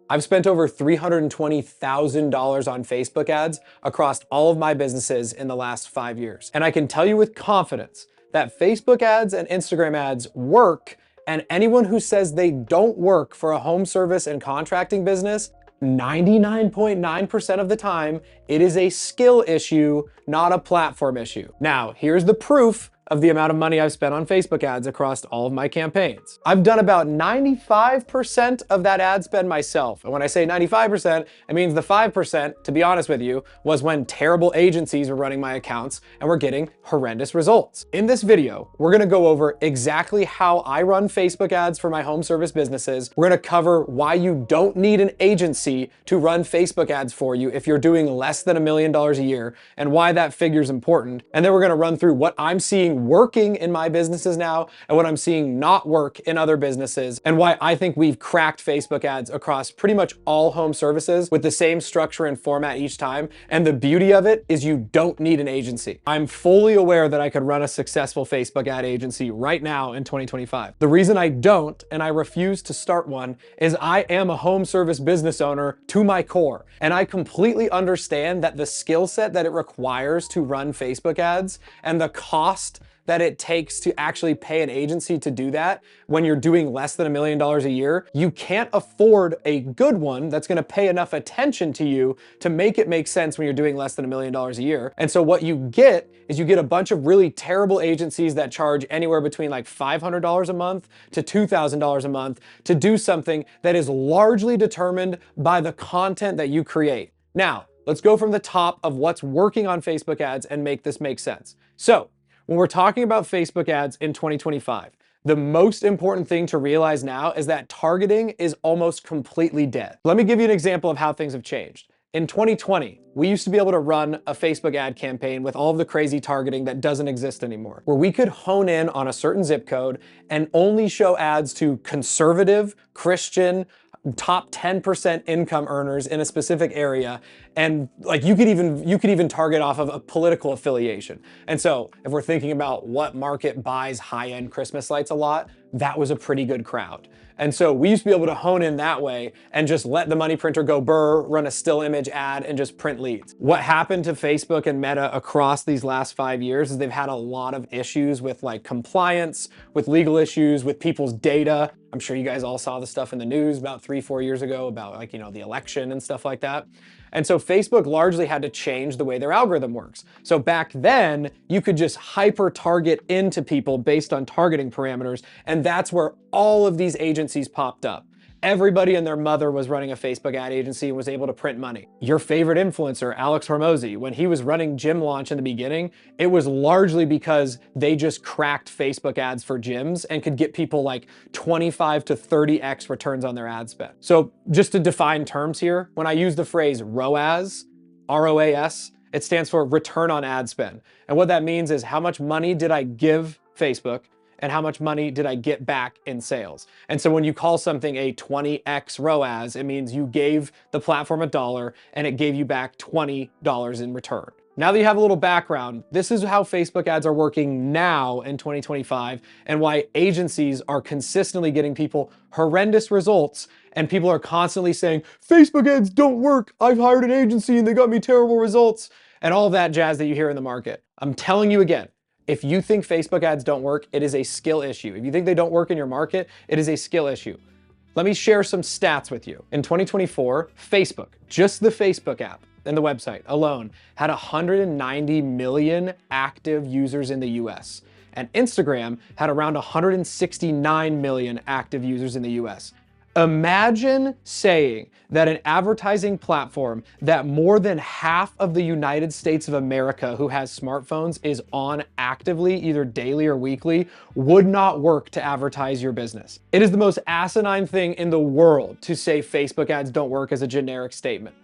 I've spent over $320,000 on Facebook ads across all of my businesses in the last 5 years. And I can tell you with confidence that Facebook ads and Instagram ads work, and anyone who says they don't work for a home service and contracting business, 99.9% of the time, it is a skill issue, not a platform issue. Now, here's the proof of the amount of money I've spent on Facebook ads across all of my campaigns. I've done about 95% of that ad spend myself. And when I say 95%, it means the 5%, to be honest with you, was when terrible agencies were running my accounts and were getting horrendous results. In this video, we're gonna go over exactly how I run Facebook ads for my home service businesses. We're gonna cover why you don't need an agency to run Facebook ads for you if you're doing less than $1 million a year, and why that figure is important. And then we're gonna run through what I'm seeing working in my businesses now and what I'm seeing not work in other businesses, and why I think we've cracked Facebook ads across pretty much all home services with the same structure and format each time. And the beauty of it is you don't need an agency. I'm fully aware that I could run a successful Facebook ad agency right now in 2025. The reason I don't, and I refuse to start one, is I am a home service business owner to my core. And I completely understand that the skill set that it requires to run Facebook ads and the cost that it takes to actually pay an agency to do that when you're doing less than $1 million a year, you can't afford a good one that's gonna pay enough attention to you to make it make sense when you're doing less than $1 million a year. And so what you get is you get a bunch of really terrible agencies that charge anywhere between like $500 a month to $2,000 a month to do something that is largely determined by the content that you create. Now, let's go from the top of what's working on Facebook ads and make this make sense. So, when we're talking about Facebook ads in 2025, the most important thing to realize now is that targeting is almost completely dead. Let me give you an example of how things have changed. In 2020, we used to be able to run a Facebook ad campaign with all of the crazy targeting that doesn't exist anymore, where we could hone in on a certain zip code and only show ads to conservative, Christian, top 10% income earners in a specific area. And like you could even target off of a political affiliation. And so if we're thinking about what market buys high-end Christmas lights a lot, that was a pretty good crowd. And so we used to be able to hone in that way and just let the money printer go burr, run a still image ad, and just print leads. What happened to Facebook and Meta across these last 5 years is they've had a lot of issues with like compliance, with legal issues, with people's data. I'm sure you guys all saw the stuff in the news about 3-4 years ago about like, you know, the election and stuff like that. And so Facebook largely had to change the way their algorithm works. So back then, you could just hyper target into people based on targeting parameters, and that's where all of these agencies popped up. Everybody and their mother was running a Facebook ad agency and was able to print money. Your favorite influencer, Alex Hormozy, when he was running Gym Launch in the beginning, it was largely because they just cracked Facebook ads for gyms and could get people like 25 to 30x returns on their ad spend. So just to define terms here, when I use the phrase ROAS, R-O-A-S, it stands for return on ad spend. And what that means is how much money did I give Facebook and how much money did I get back in sales? And so when you call something a 20x ROAS, it means you gave the platform $1 and it gave you back $20 in return. Now that you have a little background, this is how Facebook ads are working now in 2025 and why agencies are consistently getting people horrendous results, and people are constantly saying, Facebook ads don't work, I've hired an agency and they got me terrible results, and all of that jazz that you hear in the market. I'm telling you again, if you think Facebook ads don't work, it is a skill issue. If you think they don't work in your market, it is a skill issue. Let me share some stats with you. In 2024, Facebook, just the Facebook app and the website alone, had 190 million active users in the US. And Instagram had around 169 million active users in the US. Imagine saying that an advertising platform that more than half of the United States of America who has smartphones is on actively, either daily or weekly, would not work to advertise your business. It is the most asinine thing in the world to say Facebook ads don't work as a generic statement.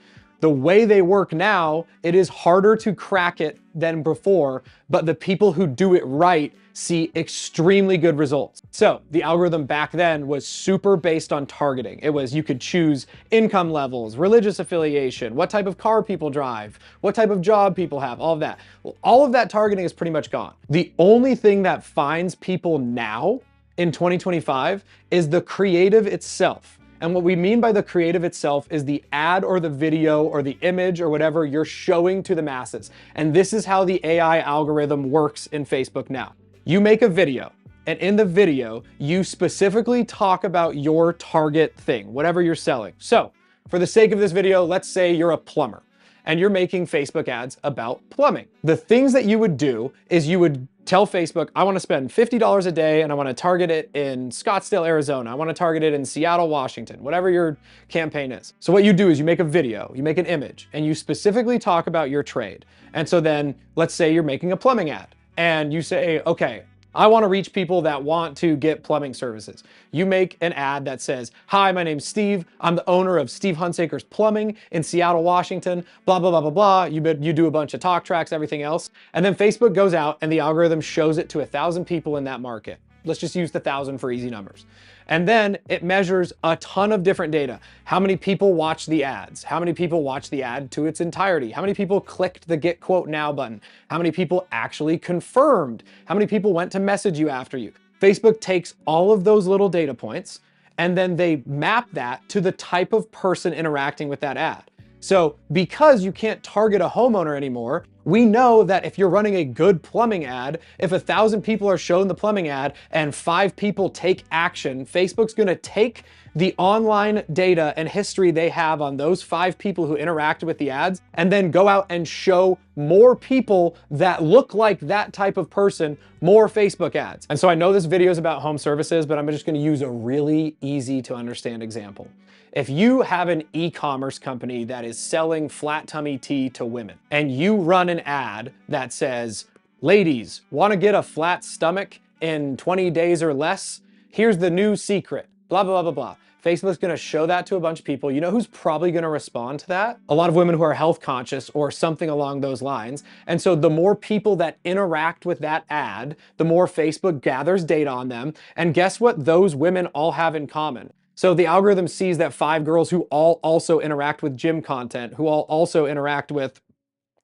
The way they work now, it is harder to crack it than before, but the people who do it right see extremely good results. So the algorithm back then was super based on targeting. It was, you could choose income levels, religious affiliation, what type of car people drive, what type of job people have, all of that. Well, all of that targeting is pretty much gone. The only thing that finds people now in 2025 is the creative itself. And what we mean by the creative itself is the ad or the video or the image or whatever you're showing to the masses. And this is how the AI algorithm works in Facebook now. You make a video, and in the video, you specifically talk about your target thing, whatever you're selling. So for the sake of this video, let's say you're a plumber and you're making Facebook ads about plumbing. The things that you would do is you would tell Facebook, I want to spend $50 a day and I want to target it in Scottsdale, Arizona. I want to target it in Seattle, Washington, whatever your campaign is. So what you do is you make a video, you make an image, and you specifically talk about your trade. And so then let's say you're making a plumbing ad and you say, okay, I want to reach people that want to get plumbing services. You make an ad that says, hi, my name's Steve. I'm the owner of Steve Hunsaker's Plumbing in Seattle, Washington, blah, blah, blah, blah, blah. You do a bunch of talk tracks, everything else. And then Facebook goes out and the algorithm shows it to 1,000 people in that market. Let's just use the 1,000 for easy numbers. And then it measures a ton of different data. How many people watch the ads? How many people watch the ad to its entirety? How many people clicked the Get Quote Now button? How many people actually confirmed? How many people went to message you after you? Facebook takes all of those little data points and then they map that to the type of person interacting with that ad. So because you can't target a homeowner anymore, we know that if you're running a good plumbing ad, if 1,000 people are shown the plumbing ad and 5 people take action, Facebook's gonna take the online data and history they have on those 5 people who interacted with the ads and then go out and show more people that look like that type of person more Facebook ads. And so I know this video is about home services, but I'm just gonna use a really easy to understand example. If you have an e-commerce company that is selling flat tummy tea to women and you run an ad that says, ladies, want to get a flat stomach in 20 days or less? Here's the new secret, blah, blah, blah, blah, blah. Facebook's gonna show that to a bunch of people. You know who's probably gonna respond to that? A lot of women who are health conscious or something along those lines. And so the more people that interact with that ad, the more Facebook gathers data on them. And guess what those women all have in common? So the algorithm sees that 5 girls who all also interact with gym content, who all also interact with,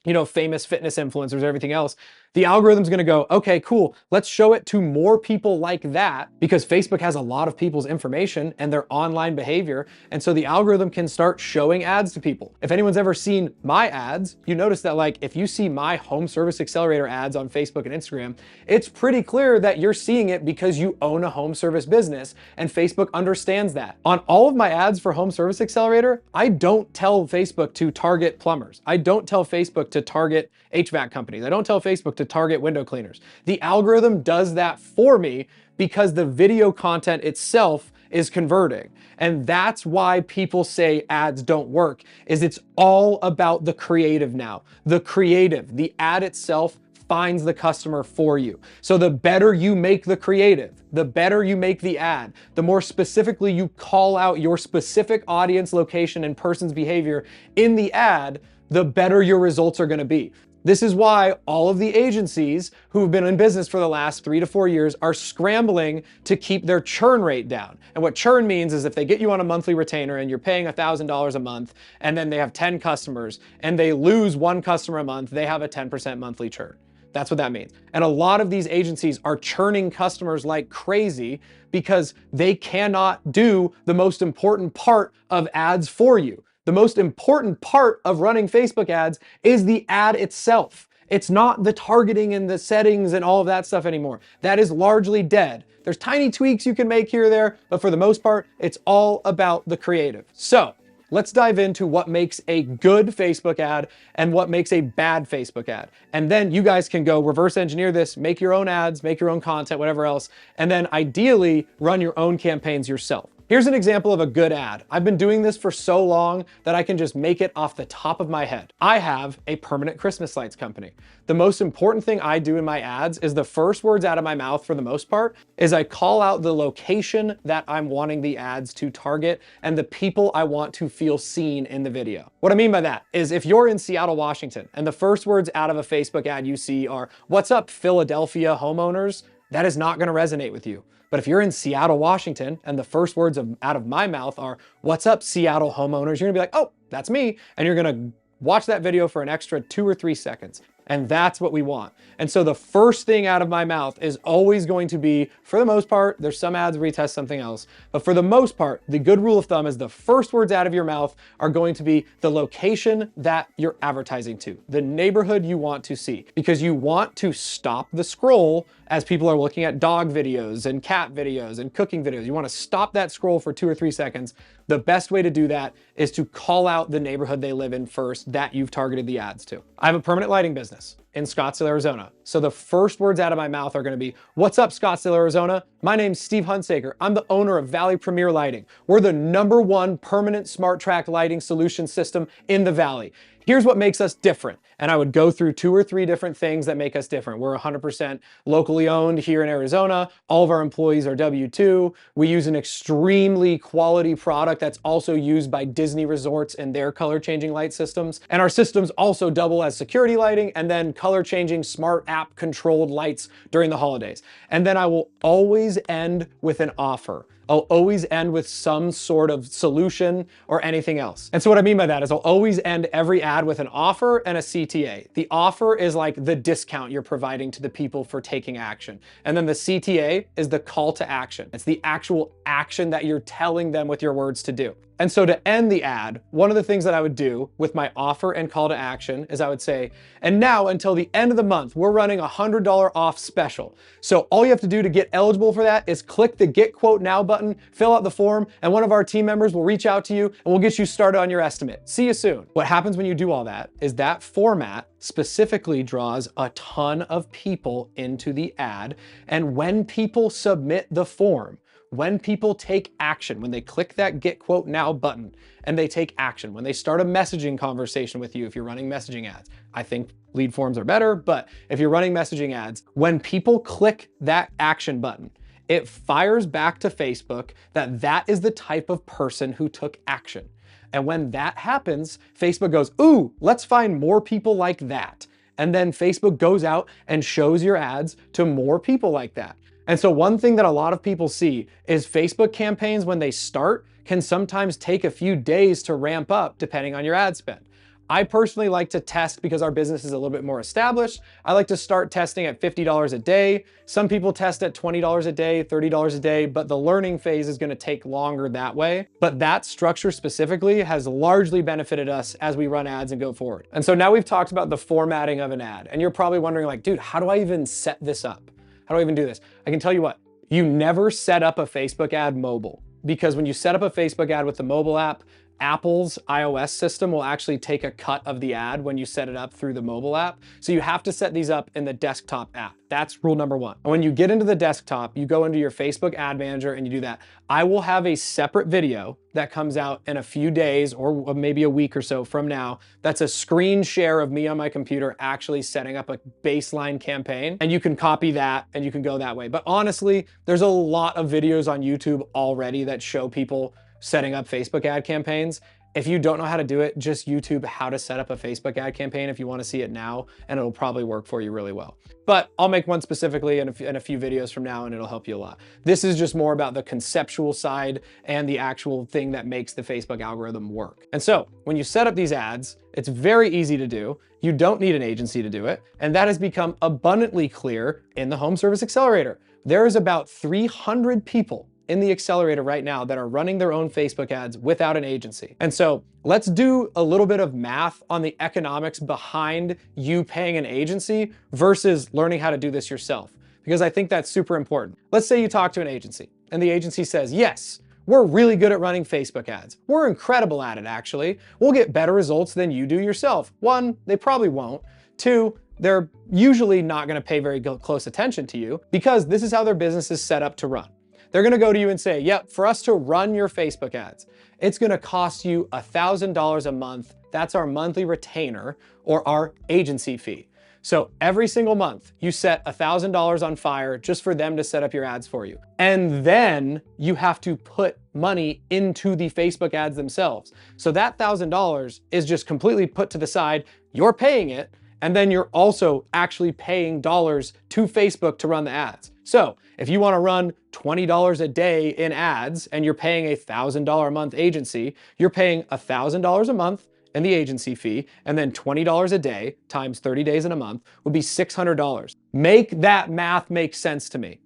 you know, famous fitness influencers, everything else. The algorithm's gonna go, okay, cool, let's show it to more people like that because Facebook has a lot of people's information and their online behavior. And so the algorithm can start showing ads to people. If anyone's ever seen my ads, you notice that like, if you see my Home Service Accelerator ads on Facebook and Instagram, it's pretty clear that you're seeing it because you own a home service business and Facebook understands that. On all of my ads for Home Service Accelerator, I don't tell Facebook to target plumbers. I don't tell Facebook to target HVAC companies. I don't tell Facebook to target window cleaners. The algorithm does that for me because the video content itself is converting. And that's why people say ads don't work, is it's all about the creative now. The creative, the ad itself finds the customer for you. So the better you make the creative, the better you make the ad, the more specifically you call out your specific audience, location, and person's behavior in the ad, the better your results are gonna be. This is why all of the agencies who've been in business for the last 3 to 4 years are scrambling to keep their churn rate down. And what churn means is if they get you on a monthly retainer and you're paying $1,000 a month and then they have 10 customers and they lose 1 customer a month, they have a 10% monthly churn. That's what that means. And a lot of these agencies are churning customers like crazy because they cannot do the most important part of ads for you. The most important part of running Facebook ads is the ad itself. It's not the targeting and the settings and all of that stuff anymore. That is largely dead. There's tiny tweaks you can make here or there, but for the most part, it's all about the creative. So let's dive into what makes a good Facebook ad and what makes a bad Facebook ad. And then you guys can go reverse engineer this, make your own ads, make your own content, whatever else, and then ideally run your own campaigns yourself. Here's an example of a good ad. I've been doing this for so long that I can just make it off the top of my head. I have a permanent Christmas lights company. The most important thing I do in my ads is the first words out of my mouth for the most part is I call out the location that I'm wanting the ads to target and the people I want to feel seen in the video. What I mean by that is if you're in Seattle, Washington, and the first words out of a Facebook ad you see are, "What's up, Philadelphia homeowners?" that is not gonna resonate with you. But if you're in Seattle, Washington, and the first words out of my mouth are, "What's up, Seattle homeowners?" you're gonna be like, "Oh, that's me." And you're gonna watch that video for an extra 2 or 3 seconds. And that's what we want. And so the first thing out of my mouth is always going to be, for the most part, there's some ads where we test something else, but for the most part, the good rule of thumb is the first words out of your mouth are going to be the location that you're advertising to, the neighborhood you want to see, because you want to stop the scroll as people are looking at dog videos and cat videos and cooking videos. You want to stop that scroll for 2 or 3 seconds. The best way to do that is to call out the neighborhood they live in first that you've targeted the ads to. I have a permanent lighting business in Scottsdale, Arizona. So the first words out of my mouth are going to be, "What's up, Scottsdale, Arizona? My name's Steve Hunsaker. I'm the owner of Valley Premier Lighting. We're the #1 permanent smart track lighting solution system in the Valley. Here's what makes us different." And I would go through 2 or 3 different things that make us different. We're 100% locally owned here in Arizona. All of our employees are W-2. We use an extremely quality product that's also used by Disney resorts in their color changing light systems. And our systems also double as security lighting and then color changing smart app controlled lights during the holidays. And then I will always end with an offer. I'll always end with some sort of solution or anything else. And so what I mean by that is I'll always end every ad with an offer and a CTA. The offer is like the discount you're providing to the people for taking action. And then the CTA is the call to action. It's the actual action that you're telling them with your words to do. And so to end the ad, one of the things that I would do with my offer and call to action is I would say, "And now until the end of the month, we're running a $100 off special. So all you have to do to get eligible for that is click the Get Quote Now button, fill out the form, and one of our team members will reach out to you and we'll get you started on your estimate. See you soon." What happens when you do all that is that format specifically draws a ton of people into the ad. And when people submit the form, when people take action, when they click that Get Quote Now button and they take action, when they start a messaging conversation with you, if you're running messaging ads, I think lead forms are better, but if you're running messaging ads, when people click that action button, it fires back to Facebook that that is the type of person who took action. And when that happens, Facebook goes, "Ooh, let's find more people like that." And then Facebook goes out and shows your ads to more people like that. And so one thing that a lot of people see is Facebook campaigns, when they start, can sometimes take a few days to ramp up depending on your ad spend. I personally like to test because our business is a little bit more established. I like to start testing at $50 a day. Some people test at $20 a day, $30 a day, but the learning phase is going to take longer that way. But that structure specifically has largely benefited us as we run ads and go forward. And so now we've talked about the formatting of an ad, and you're probably wondering like, dude, how do I even set this up? How do I even do this? I can tell you what, you never set up a Facebook ad mobile, because when you set up a Facebook ad with the mobile app, Apple's iOS system will actually take a cut of the ad when you set it up through the mobile app. So you have to set these up in the desktop app. That's rule number 1. And when you get into the desktop, you go into your Facebook ad manager and you do that. I will have a separate video that comes out in a few days or maybe a week or so from now. That's a screen share of me on my computer actually setting up a baseline campaign. And you can copy that and you can go that way. But honestly, there's a lot of videos on YouTube already that show people setting up Facebook ad campaigns. If you don't know how to do it, just YouTube how to set up a Facebook ad campaign if you want to see it now, and it'll probably work for you really well. But I'll make one specifically in a few videos from now, and it'll help you a lot. This is just more about the conceptual side and the actual thing that makes the Facebook algorithm work. And so when you set up these ads, it's very easy to do. You don't need an agency to do it. And that has become abundantly clear in the Home Service Accelerator. There is about 300 people in the accelerator right now that are running their own Facebook ads without an agency. And so let's do a little bit of math on the economics behind you paying an agency versus learning how to do this yourself, because I think that's super important. Let's say you talk to an agency and the agency says, "Yes, we're really good at running Facebook ads. We're incredible at it, actually. We'll get better results than you do yourself." 1, they probably won't. 2, they're usually not gonna pay very close attention to you because this is how their business is set up to run. They're gonna go to you and say, "Yep, for us to run your Facebook ads, it's gonna cost you $1,000 a month. That's our monthly retainer or our agency fee." So every single month, you set $1,000 on fire just for them to set up your ads for you. And then you have to put money into the Facebook ads themselves. So that $1,000 is just completely put to the side. You're paying it, and then you're also actually paying dollars to Facebook to run the ads. So if you want to run $20 a day in ads and you're paying a $1,000 a month agency, you're paying $1,000 a month and the agency fee, and then $20 a day times 30 days in a month would be $600. Make that math make sense to me.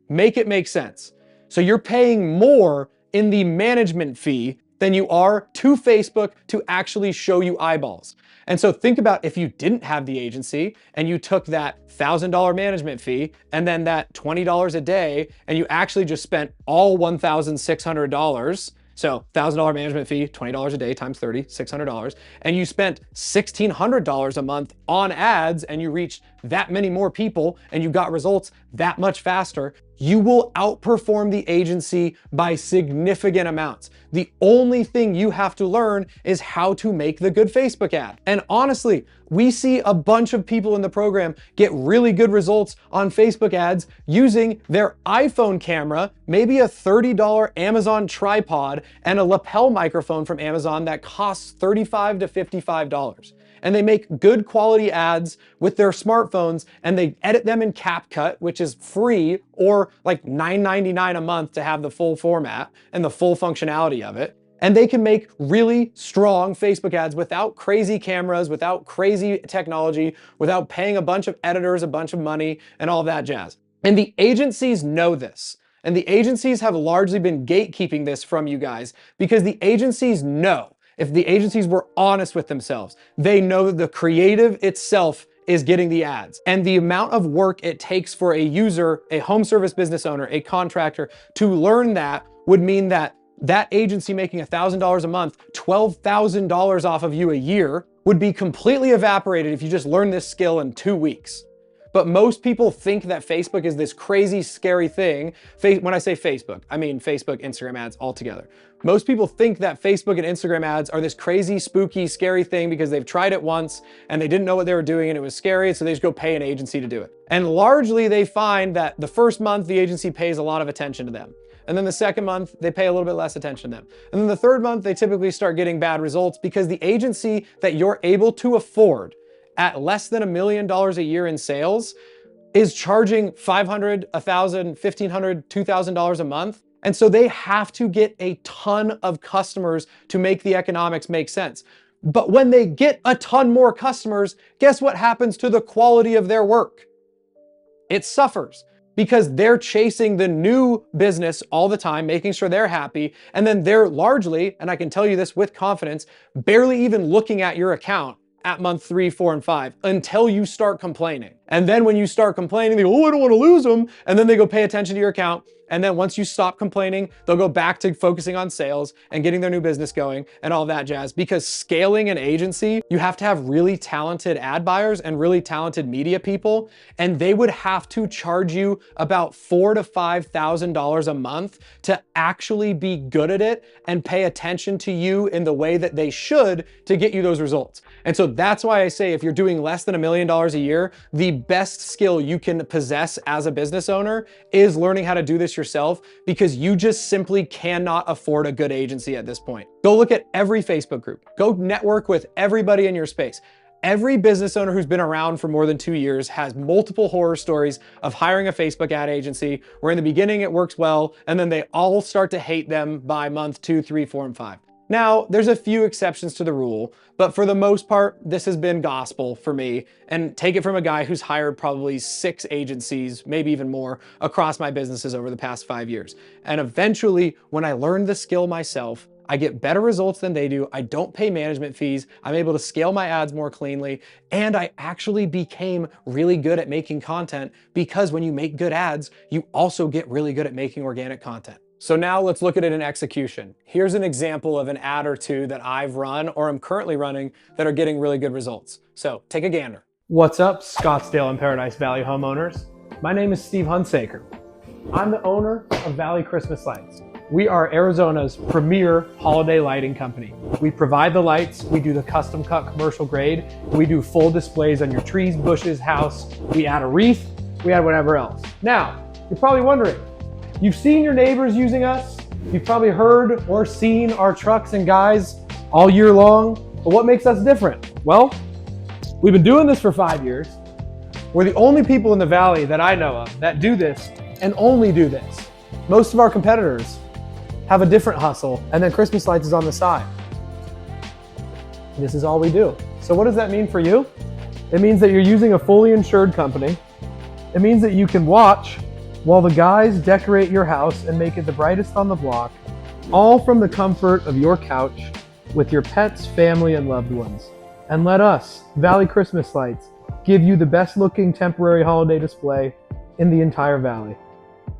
Make it make sense. So you're paying more in the management fee than you are to Facebook to actually show you eyeballs. And so think about if you didn't have the agency and you took that $1,000 management fee and then that $20 a day and you actually just spent all $1,600. So $1,000 management fee, $20 a day times 30, $600. And you spent $1,600 a month on ads and you reached that many more people and you got results that much faster. You will outperform the agency by significant amounts. The only thing you have to learn is how to make the good Facebook ad. And honestly, we see a bunch of people in the program get really good results on Facebook ads using their iPhone camera, maybe a $30 Amazon tripod, and a lapel microphone from Amazon that costs $35 to $55. And they make good quality ads with their smartphones and they edit them in CapCut, which is free, or like $9.99 a month to have the full format and the full functionality of it. And they can make really strong Facebook ads without crazy cameras, without crazy technology, without paying a bunch of editors a bunch of money and all that jazz. And the agencies know this. And the agencies have largely been gatekeeping this from you guys because the agencies know. If the agencies were honest with themselves, they know that the creative itself is getting the ads. And the amount of work it takes for a user, a home service business owner, a contractor to learn that would mean that that agency making $1,000 a month, $12,000 off of you a year would be completely evaporated if you just learn this skill in 2 weeks. But most people think that Facebook is this crazy, scary thing. When I say Facebook, I mean Facebook, Instagram ads altogether. Most people think that Facebook and Instagram ads are this crazy, spooky, scary thing because they've tried it once and they didn't know what they were doing and it was scary, so they just go pay an agency to do it. And largely they find that the first month the agency pays a lot of attention to them. And then the second month, they pay a little bit less attention to them. And then the third month, they typically start getting bad results because the agency that you're able to afford at less than $1 million a year in sales is charging $500, $1,000, $1,500, $2,000 a month. And so they have to get a ton of customers to make the economics make sense. But when they get a ton more customers, guess what happens to the quality of their work? It suffers because they're chasing the new business all the time, making sure they're happy. And then they're largely, and I can tell you this with confidence, barely even looking at your account at month 3, 4, and 5 until you start complaining. And then when you start complaining, they go, oh, I don't want to lose them. And then they go pay attention to your account. And then once you stop complaining, they'll go back to focusing on sales and getting their new business going and all that jazz. Because scaling an agency, you have to have really talented ad buyers and really talented media people. And they would have to charge you about $4,000 to $5,000 a month to actually be good at it and pay attention to you in the way that they should to get you those results. And so that's why I say if you're doing less than $1 million a year, the best skill you can possess as a business owner is learning how to do this yourself, because you just simply cannot afford a good agency at this point. Go look at every Facebook group. Go network with everybody in your space. Every business owner who's been around for more than 2 years has multiple horror stories of hiring a Facebook ad agency where in the beginning it works well, and then they all start to hate them by month 2, 3, 4, and 5. Now, there's a few exceptions to the rule, but for the most part, this has been gospel for me. And take it from a guy who's hired probably 6 agencies, maybe even more, across my businesses over the past 5 years. And eventually, when I learned the skill myself, I get better results than they do. I don't pay management fees. I'm able to scale my ads more cleanly. And I actually became really good at making content, because when you make good ads, you also get really good at making organic content. So now let's look at it in execution. Here's an example of an ad or two that I've run or am currently running that are getting really good results. So take a gander. What's up, Scottsdale and Paradise Valley homeowners? My name is Steve Hunsaker. I'm the owner of Valley Christmas Lights. We are Arizona's premier holiday lighting company. We provide the lights, we do the custom cut commercial grade, we do full displays on your trees, bushes, house, we add a wreath, we add whatever else. Now, you're probably wondering, you've seen your neighbors using us, you've probably heard or seen our trucks and guys all year long, but what makes us different? Well, we've been doing this for 5 years. We're the only people in the Valley that I know of that do this and only do this. Most of our competitors have a different hustle, and then Christmas Lights is on the side. This is all we do. So what does that mean for you? It means that you're using a fully insured company. It means that you can watch while the guys decorate your house and make it the brightest on the block, all from the comfort of your couch with your pets, family, and loved ones. And let us, Valley Christmas Lights, give you the best looking temporary holiday display in the entire Valley.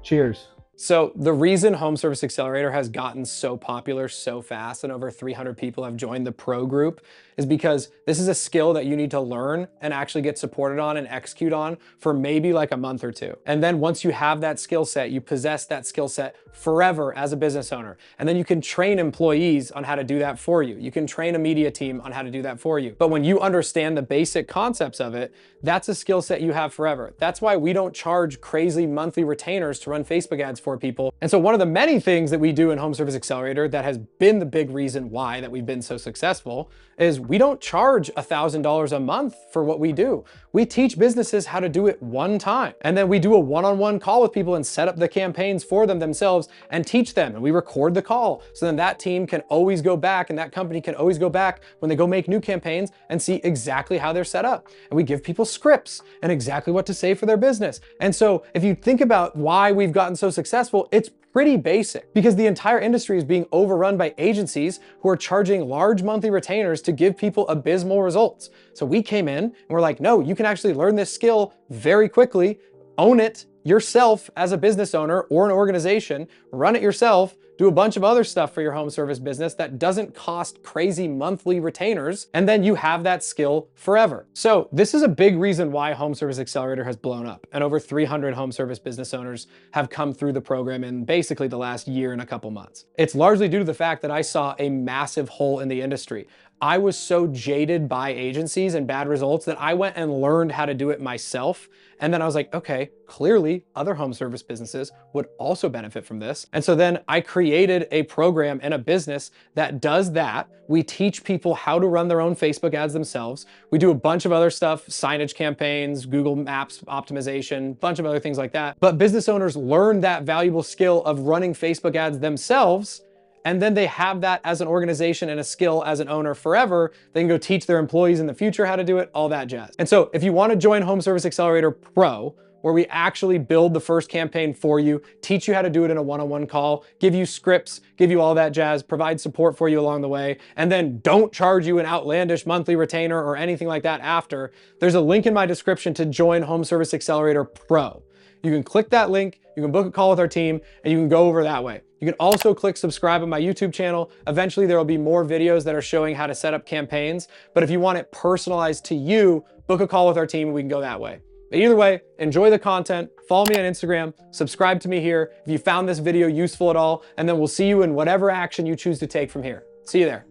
Cheers. So the reason Home Service Accelerator has gotten so popular so fast and over 300 people have joined the pro group is because this is a skill that you need to learn and actually get supported on and execute on for maybe like a month or two. And then once you have that skill set, you possess that skill set forever as a business owner. And then you can train employees on how to do that for you. You can train a media team on how to do that for you. But when you understand the basic concepts of it, that's a skill set you have forever. That's why we don't charge crazy monthly retainers to run Facebook ads for people. And so one of the many things that we do in Home Service Accelerator that has been the big reason why that we've been so successful is we don't charge $1,000 a month for what we do. We teach businesses how to do it one time. And then we do a one-on-one call with people and set up the campaigns for them themselves and teach them. And we record the call. So then that team can always go back and that company can always go back when they go make new campaigns and see exactly how they're set up. And we give people scripts and exactly what to say for their business. And so if you think about why we've gotten so successful, it's pretty basic because the entire industry is being overrun by agencies who are charging large monthly retainers to give people abysmal results. So we came in and we're like, no, you can actually learn this skill very quickly, own it yourself as a business owner or an organization, run it yourself, do a bunch of other stuff for your home service business that doesn't cost crazy monthly retainers, and then you have that skill forever. So this is a big reason why Home Service Accelerator has blown up, and over 300 home service business owners have come through the program in basically the last year and a couple months. It's largely due to the fact that I saw a massive hole in the industry. I was so jaded by agencies and bad results that I went and learned how to do it myself. And then I was like, okay, clearly other home service businesses would also benefit from this. And so then I created a program and a business that does that. We teach people how to run their own Facebook ads themselves. We do a bunch of other stuff, signage campaigns, Google Maps optimization, bunch of other things like that. But business owners learn that valuable skill of running Facebook ads themselves. And then they have that as an organization and a skill as an owner forever. They can go teach their employees in the future how to do it, all that jazz. And so if you want to join Home Service Accelerator Pro, where we actually build the first campaign for you, teach you how to do it in a one-on-one call, give you scripts, give you all that jazz, provide support for you along the way, and then don't charge you an outlandish monthly retainer or anything like that after, there's a link in my description to join Home Service Accelerator Pro. You can click that link, you can book a call with our team, and you can go over that way. You can also click subscribe on my YouTube channel. Eventually there will be more videos that are showing how to set up campaigns, but if you want it personalized to you, book a call with our team and we can go that way. But either way, enjoy the content, follow me on Instagram, subscribe to me here if you found this video useful at all, and then we'll see you in whatever action you choose to take from here. See you there.